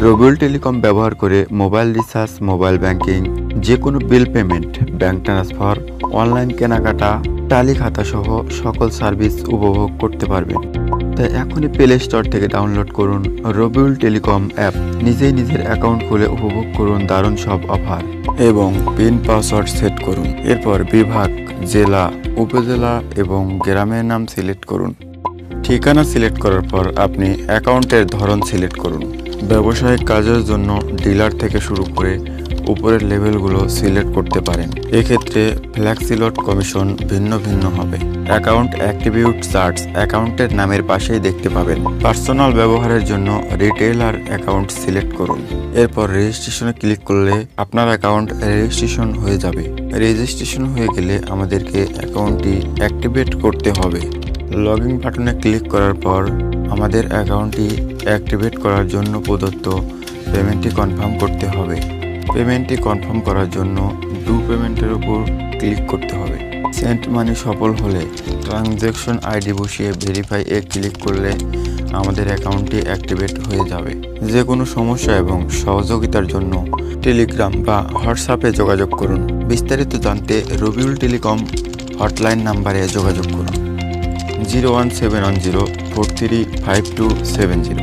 Rabiul telecom ব্যবহার করে mobile recharge, mobile banking, যে কোনো bill payment, bank transfer, online কেনাকাটা, টালি খাতা সহ সকল সার্ভিস উপভোগ করতে পারবেন। তাই এখনই প্লে স্টোর থেকে ডাউনলোড করুন রবিউল টেলিকম অ্যাপ। নিজেই নিজের অ্যাকাউন্ট খুলে উপভোগ করুন দারুণ সব অফার এবং পিন পাসওয়ার্ড সেট করুন। এরপর বিভাগ, জেলা, উপজেলা এবং গ্রামের নাম সিলেক্ট করুন। ঠিকানা সিলেক্ট করার পর আপনি অ্যাকাউন্টের ধরন সিলেক্ট করুন। ব্যবসায়িক কাজের জন্য ডিলার থেকে শুরু করে উপরের লেভেলগুলো সিলেক্ট করতে পারেন। এক্ষেত্রে ফ্ল্যাক্সিলোড কমিশন ভিন্ন ভিন্ন হবে। অ্যাকাউন্ট অ্যাক্টিভিউট চার্জ অ্যাকাউন্টের নামের পাশেই দেখতে পাবেন। পার্সোনাল ব্যবহারের জন্য রিটেইলার অ্যাকাউন্ট সিলেক্ট করুন। এরপর রেজিস্ট্রেশনে ক্লিক করলে আপনার অ্যাকাউন্ট রেজিস্ট্রেশন হয়ে যাবে। রেজিস্ট্রেশন হয়ে গেলে আমাদেরকে অ্যাকাউন্টটি অ্যাক্টিভেট করতে হবে। লগ ইন বাটনে ক্লিক করার পর আমাদের অ্যাকাউন্টটি অ্যাক্টিভেট করার জন্য প্রদত্ত পেমেন্টটি কনফার্ম করতে হবে। পেমেন্টটি কনফার্ম করার জন্য ডু পেমেন্টের উপর ক্লিক করতে হবে। সেন্ট মানি সফল হলে ট্রানজ্যাকশন আইডি বসিয়ে ভেরিফাই এ ক্লিক করলে আমাদের অ্যাকাউন্টটি অ্যাক্টিভেট হয়ে যাবে। যে কোনো সমস্যা এবং সহযোগিতার জন্য টেলিগ্রাম বা হোয়াটসঅ্যাপে যোগাযোগ করুন। বিস্তারিত জানতে রবিউল টেলিকম হটলাইন নাম্বারে যোগাযোগ করুন 01710 435270।